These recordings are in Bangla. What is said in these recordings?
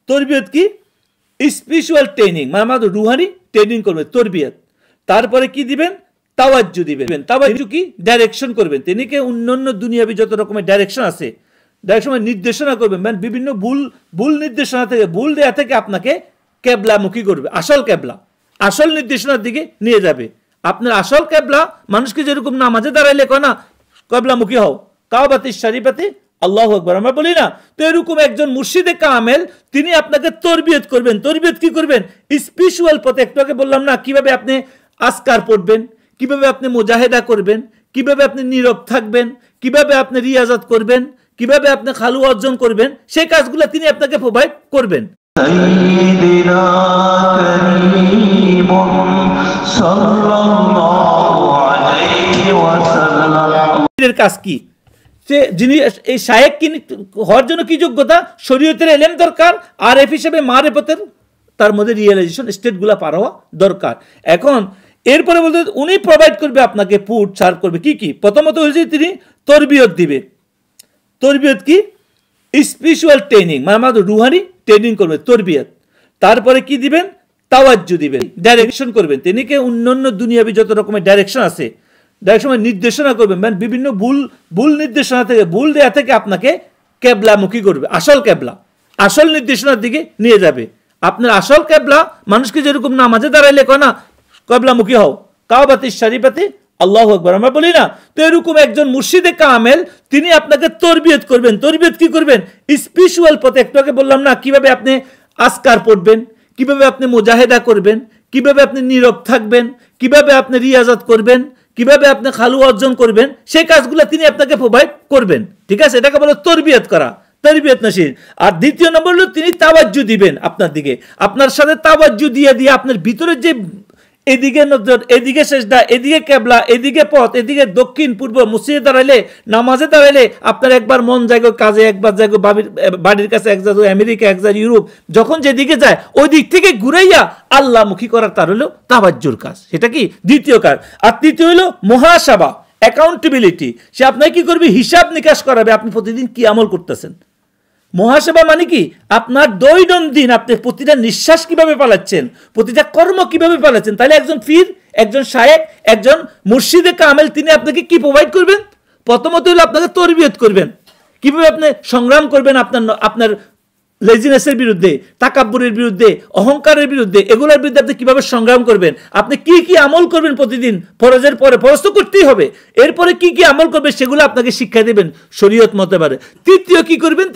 তরবিয়ত কি? স্পিরিচুয়াল ট্রেনিং, মানে আমাদের রুহানি ট্রেনিং করবে তরবিয়ত। তারপরে কি দিবেন? তাওয়াজ্জু দিবেন। তাওয়াজ্জু কি? ডাইরেকশন করবেন। তিনিকে অন্যান্য দুনিয়াবি যত রকমের ডাইরেকশন আছে, ডাইরেকশন নির্দেশনা করবেন, মানে বিভিন্ন ভুল নির্দেশনা থেকে, ভুল দেয়া থেকে আপনাকে কেবলামুখী করবে। আসল কেবলা, আসল নির্দেশনার দিকে নিয়ে যাবে। আপনার আসল কেবলা মানুষকে যেরকম নামাজে দাঁড়াইলে কয় না কেবলামুখী হও, কাবাতি শরীফাতে আল্লাহু আকবার আমরা বলি না, তো এরকম একজন মুর্শিদে কামেল তিনি আপনাকে তরবিয়ত করবেন। তরবিয়ত কি করবেন? স্পিরিচুয়াল পথে। একটু আগে বললাম না কিভাবে আপনি আজকার পড়বেন, কিভাবে আপনি মুজাহিদা করবেন, কিভাবে আপনি নীরব থাকবেন, কিভাবে আপনি রিয়াজত করবেন, কিভাবে আপনি খালু অর্জন করবেন, সেই কাজগুলো তিনি আপনাকে প্রোভাইড করবেন। কাজ কি? যিনি এই শায়েখ হওয়ার জন্য কি যোগ্যতা? শরীয়তের এলেম দরকার, আর এফ হিসেবে মারিফতের তার মধ্যে রিয়েলাইজেশন স্টেটগুলো পার হওয়া দরকার। এখন এরপরে বলতে উনি প্রোভাইড করবে আপনাকে, পুট সার্ভ করবে কি কি। প্রথমত হয়েছে তিনি তরবিয়ত দিবে। তরবিয়ত কি? স্পিরিচুয়াল ট্রেনিং, মানে আমাদের রুহানি ট্রেনিং করবে তরবিয়ত। তারপরে কি দিবেন? তাওয়াজ্জু দিবেন, ডাইরেকশন করবেন। তিনিকে অন্যান্য দুনিয়াবি যত রকমের ডাইরেকশন আছে, ডাইরেকশন নির্দেশনা করবেন, মানে বিভিন্ন ভুল নির্দেশনা থেকে, ভুল দেয়া থেকে আপনাকে কেবলামুখী করবে। আসল কেবলা, আসল নির্দেশনার দিকে নিয়ে যাবে। আপনার আসল কেবলা মানুষকে যেরকম নামাজে দাঁড়াইলে কয় না কেবলামুখী হও, কাবাতি শরীফাতে আল্লাহু আকবার আমরা বলি না, তো এরকম একজন মুর্শিদে কামেল তিনি আপনাকে তরবিয়ত করবেন। তরবিয়ত কি করবেন? স্পিরিচুয়াল পথে। একটু আগে বললাম না কিভাবে আপনি আজকার পড়বেন, কিভাবে আপনি মুজাহিদা করবেন, কিভাবে আপনি নীরব থাকবেন, কিভাবে আপনি রিয়াজত করবেন, কিভাবে আপনি খালু অর্জন করবেন, সেই কাজগুলো তিনি আপনাকে প্রোভাইড করবেন। ঠিক আছে, এটাকে বলে তরবিয়ত করা, তরবিয়ত নসির। আর দ্বিতীয় নম্বর হলো তিনি তাওয়াজ্জু দিবেন আপনার দিকে, আপনার সাথে তাওয়াজ্জু দিয়ে আপনার ভিতরে যে এদিকে নজর, এদিকে সেজদা, এদিকে কেবলা, এদিকে পথ, এদিকে দক্ষিণ পূর্ব, মসজিদে দাঁড়াইলে, নামাজে দাঁড়াইলে আপনার একবার মন যাইগো কাজে, একবার যাইগো বাড়ির কাছে, এক যাইগো আমেরিকা, এক যাই ইউরোপ, যখন যেদিকে যায় ওই দিক থেকে ঘুরাইয়া আল্লাহমুখী করার তার হলো তাওয়াজ্জুর কাজ। সেটা কি? দ্বিতীয় কাজ। আর তৃতীয় হলো মুহাসাবা, অ্যাকাউন্টেবিলিটি। সে আপনাকে কি করবে? হিসাব নিকাশ করাবে আপনি প্রতিদিন কি আমল করতেছেন। মুহাসাবা মানে কি? আপনার দৈনন্দিন আপনি প্রতিটা নিঃশ্বাস কিভাবে পালাচ্ছেন, প্রতিটা কর্ম কিভাবে পালাচ্ছেন। তাহলে একজন পীর, একজন শায়েখ, একজন মুর্শিদে কামেল তিনি আপনাকে কি প্রোভাইড করবেন? প্রথমত হলো আপনাকে তরবিয়ত করবেন, কিভাবে আপনি সংগ্রাম করবেন আপনার লেজিনেসের বিরুদ্ধে, তাকাব্বুরের বিরুদ্ধে, অহংকারের বিরুদ্ধে, এগুলোর বিরুদ্ধে আপনি কিভাবে সংগ্রাম করবেন, আপনি কি কি আমল করবেন প্রতিদিন, ফরজের পরে, ফরজ তো করতেই হবে, এরপরে কি কি আমল করবেন সেগুলো আপনাকে শিক্ষা দেবেন শরীয়ত মতে পারে। তৃতীয় কি করবেন?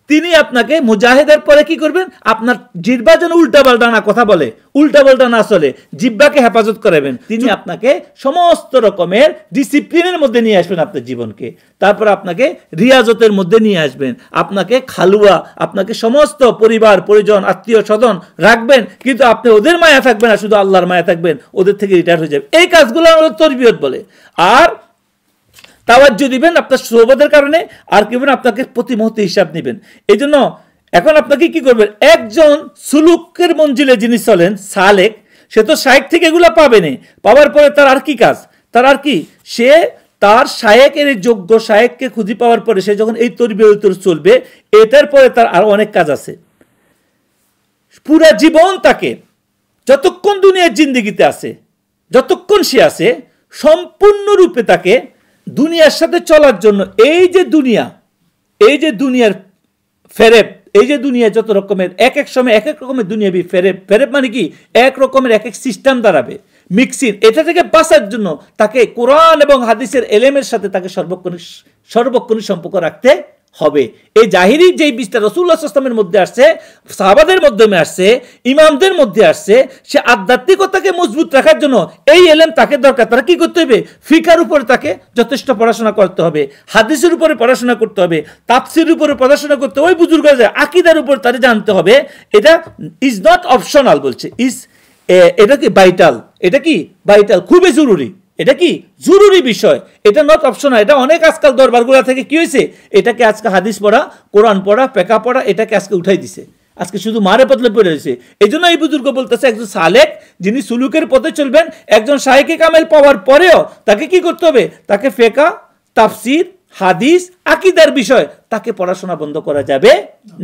তিনি আপনাকে মুজাহিদের পরে কি করবেন? আপনার জিহ্বা যেন উল্টাপাল্টা না কথা বলে, উল্টাপাল্টা না চলে, জিহ্বাকে হেফাজত করাবেন। তিনি আপনাকে সমস্ত রকমের ডিসিপ্লিনের মধ্যে নিয়ে আসবেন আপনার জীবনকে। তারপর আপনাকে রিয়াজতের মধ্যে নিয়ে আসবেন, আপনাকে খালুয়া, আপনাকে সমস্ত পরিবার পরিজন আত্মীয় স্বজন রাখবেন, কিন্তু আপনি ওদের মায়া থাকবেন না, শুধু আল্লাহর মায়া থাকবেন, ওদের থেকে রিটায়ার হয়ে যাবেন। এই কাজগুলো তরবিয়ত বলে। আর তাওয়াজ্জু দিবেন আপনার সোহবতের কারণে, আর কি বলেন আপনাকে প্রতি মুহূর্তে হিসাব নেবেন। এই জন্য এখন আপনাকে কি করবেন? একজন সুলুকের মঞ্জিলে যিনি চলেন সালেক, সে তো শায়েখ থেকে এগুলো পাবেনি, পাওয়ার পরে তার আর কি কাজ? তার আর কি? সে তার শায়েকের এই যোগ্য শায়েককে খুঁজে পাওয়ার পরে সে যখন এই তরবিয়ত চলবে, এটার পরে তার আরো অনেক কাজ আছে। পুরা জীবন তাকে যতক্ষণ দুনিয়ার জিন্দেগিতে আছে, যতক্ষণ সে আছে, সম্পূর্ণরূপে তাকে দুনিয়ার সাথে চলার জন্য এই যে দুনিয়ার ফেরেব, এই যে দুনিয়া যত রকমের এক এক সময় এক এক রকমের দুনিয়াবি ফেরেব মানে কি? এক রকমের এক এক সিস্টেম দাঁড়াবে, মিক্সিং। এটা থেকে বাঁচার জন্য তাকে কোরআন এবং হাদিসের এলেমের সাথে তাকে সর্বক্ষণিক সম্পর্ক রাখতে হবে। এই জাহিরি যেই বিস্তার রাসূলুল্লাহ সাল্লাল্লাহু আলাইহি ওয়াসাল্লামের মধ্যে আসছে, সাহাবাদের মাধ্যমে আসছে, ইমামদের মধ্যে আসছে, সে আধ্যাত্মিকতাকে মজবুত রাখার জন্য এই এলেম তাকে দরকার। তারা কি করতে হবে? ফিকার উপরে তাকে যথেষ্ট পড়াশোনা করতে হবে, হাদিসের উপরে পড়াশোনা করতে হবে, তাফসিরের উপরে পড়াশোনা করতে হবে, ওই বুজুর্গ আকীদার উপর তারা জানতে হবে। এটা ইজ নট অপশনাল বলছে, এটা কি ভাইটাল, এটা কি ভাইটাল, খুবই জরুরি। এটা কি জরুরি বিষয়, এটা নট অপশনাল। এটা অনেক আজকাল দরবারগুলা থেকে কি হয়েছে, এটাকে আজকে হাদিস পড়া, কোরআন পড়া, ফিকহ পড়া, এটাকে আজকে উঠাই দিছে, আজকে শুধু মারে পতলে পড়ে রয়েছে। এই জন্য এই বুজুর্গ বলতেছে একজন সালেক যিনি সুলুকের পথে চলবেন, একজন শায়েখে কামেল পাওয়ার পরেও তাকে কি করতে হবে? তাকে ফিকহ, তাফসির, হাদিস আকীদার বিষয়, তাকে পড়াশোনা বন্ধ করা যাবে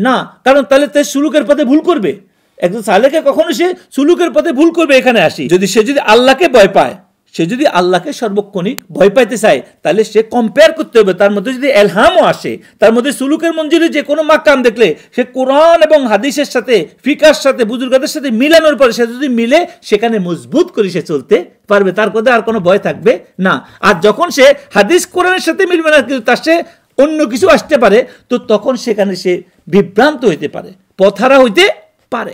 না, কারণ তাহলে তার সুলুকের পথে ভুল করবে। একজন সালেকে কখনো সে সুলুকের পথে ভুল করবে। এখানে আসি, সে যদি আল্লাহকে ভয় পায়, সে যদি আল্লাহকে সর্বক্ষণিক ভয় পাইতে চায়, তাহলে সে কম্পেয়ার করতে হবে। তার মধ্যে যদি এলহামও আসে, তার মধ্যে সুলুকের মঞ্জুরি যে কোনো মাকাম দেখলে সে কোরআন এবং হাদিসের সাথে, ফিকার সাথে, বুজুর্গদের সাথে মিলানোর পরে সে যদি মিলে, সেখানে মজবুত করে সে চলতে পারবে, তার মধ্যে আর কোনো ভয় থাকবে না। আর যখন সে হাদিস কোরআনের সাথে মিলবে না, কিন্তু তার সে অন্য কিছু আসতে পারে, তো তখন সেখানে সে বিভ্রান্ত হইতে পারে, পথহারা হইতে পারে।